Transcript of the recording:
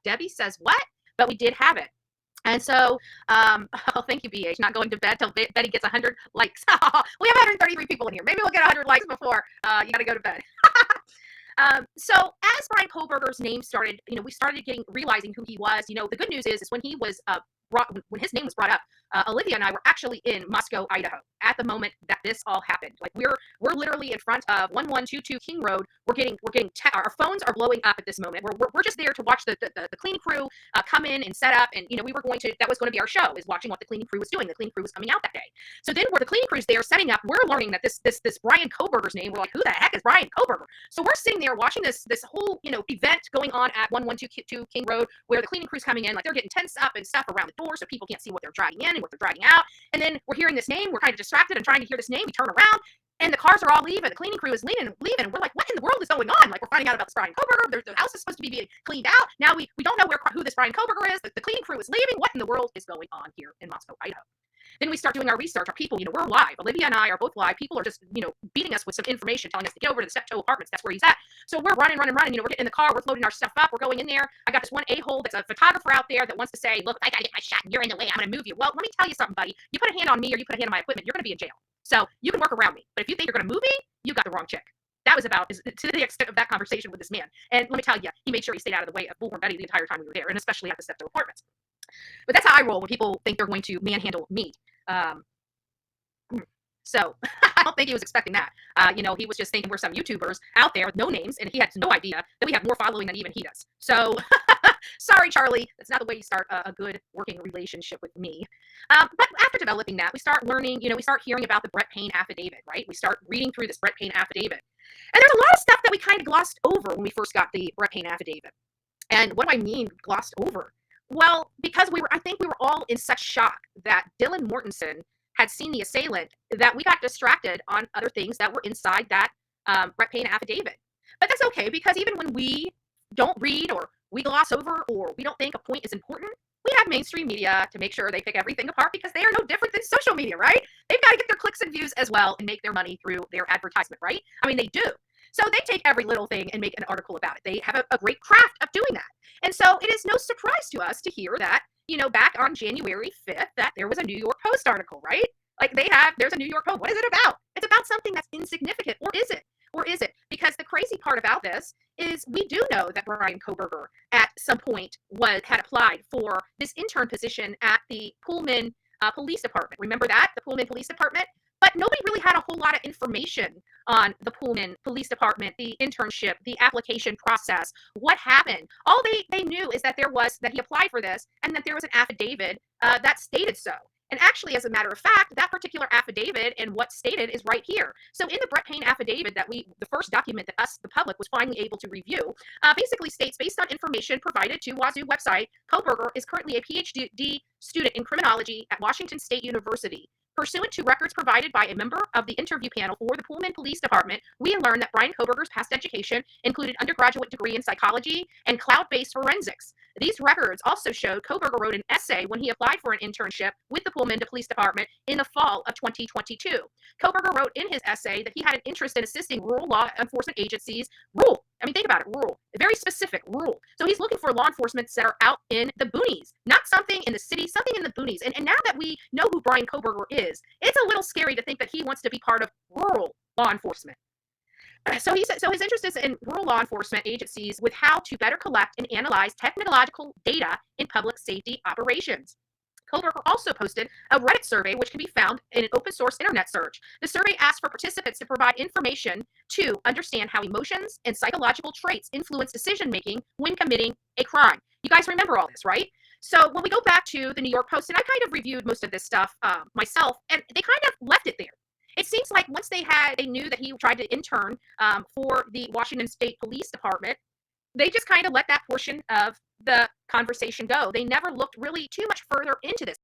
Debbie says what? But we did have it. And so, oh, thank you, BH. Not going to bed till Betty gets 100 likes. We have 133 people in here. Maybe we'll get 100 likes before you got to go to bed. So as Bryan Kohberger's name started, we started realizing who he was. The good news is when he was when his name was brought up, Olivia and I were actually in Moscow, Idaho, at the moment that this all happened. Like we're literally in front of 1122 King Road. Our phones are blowing up at this moment. We're just there to watch the cleaning crew come in and set up, and that was going to be our show, is watching what the cleaning crew was doing. The cleaning crew was coming out that day. So then where the cleaning crew's there setting up, we're learning that this Bryan Kohberger's name. We're like, who the heck is Bryan Kohberger? So we're sitting there watching this whole event going on at 1122 King Road, where the cleaning crew's coming in, like they're getting tents up and stuff around the door so people can't see what they're dragging in and what they're dragging out. And then we're hearing this name. We're kind of distracted and trying to hear this name. We turn around and the cars are all leaving. The cleaning crew is leaving. We're like, what in the world is going on? Like, we're finding out about this Bryan Kohberger. The house is supposed to be being cleaned out. Now we don't know who this Bryan Kohberger is. The cleaning crew is leaving. What in the world is going on here in Moscow, Idaho? Then we start doing our research. Our people, we're live. Olivia and I are both live. People are just, beating us with some information, telling us to get over to the Steptoe Apartments. That's where he's at. So we're running. We're getting in the car. We're loading our stuff up. We're going in there. I got this one a-hole that's a photographer out there that wants to say, look, I got to get my shot and you're in the way. I'm going to move you. Well, let me tell you something, buddy. You put a hand on me or you put a hand on my equipment, you're going to be in jail. So you can work around me. But if you think you're going to move me, you got the wrong chick. That was to the extent of that conversation with this man. And let me tell you, he made sure he stayed out of the way of Bullhorn Betty the entire time we were there, and especially at the Steptoe Apartments. But that's how I roll when people think they're going to manhandle me. So I don't think he was expecting that. He was just thinking we're some YouTubers out there with no names, and he had no idea that we have more following than even he does. So sorry, Charlie. That's not the way you start a good working relationship with me. But after developing that, we start learning, we start hearing about the Brett Payne affidavit, right? We start reading through this Brett Payne affidavit. And there's a lot of stuff that we kind of glossed over when we first got the Brett Payne affidavit. And what do I mean glossed over? Well, because I think we were all in such shock that Dylan Mortensen had seen the assailant that we got distracted on other things that were inside that Brett Payne affidavit. But that's okay, because even when we don't read or we gloss over or we don't think a point is important, we have mainstream media to make sure they pick everything apart, because they are no different than social media, right? They've got to get their clicks and views as well and make their money through their advertisement, right? I mean, they do. So they take every little thing and make an article about it. They have a great craft of doing that. And so it is no surprise to us to hear that, back on January 5th, that there was a New York Post article, right? Like there's a New York Post. What is it about? It's about something that's insignificant. Or is it? Because the crazy part about this is we do know that Bryan Kohberger at some point had applied for this intern position at the Pullman Police Department. Remember that? The Pullman Police Department? But nobody really had a whole lot of information on the Pullman Police Department, the internship, the application process, what happened. All they knew is that he applied for this and that there was an affidavit that stated so. And actually, as a matter of fact, that particular affidavit and what's stated is right here. So in the Brett Payne affidavit the first document that us, the public, was finally able to review, basically states, based on information provided to Wazoo website, Kohberger is currently a PhD student in criminology at Washington State University. Pursuant to records provided by a member of the interview panel for the Pullman Police Department, we learned that Bryan Kohberger's past education included undergraduate degree in psychology and cloud-based forensics. These records also showed Kohberger wrote an essay when he applied for an internship with the Pullman Police Department in the fall of 2022. Kohberger wrote in his essay that he had an interest in assisting rural law enforcement agencies. Think about it, rural. Very specific, rural. So he's looking for law enforcement that are out in the boonies, not something in the city, something in the boonies. And now that we know who Bryan Kohberger is, it's a little scary to think that he wants to be part of rural law enforcement. So his interest is in rural law enforcement agencies with how to better collect and analyze technological data in public safety operations. Kohberger also posted a Reddit survey, which can be found in an open source internet search. The survey asked for participants to provide information to understand how emotions and psychological traits influence decision making when committing a crime. You guys remember all this, right? So when we go back to the New York Post, and I kind of reviewed most of this stuff myself, and they kind of left it there. It seems like once they knew that he tried to intern for the Washington State Police Department, they just kind of let that portion of the conversation go. They never looked really too much further into this.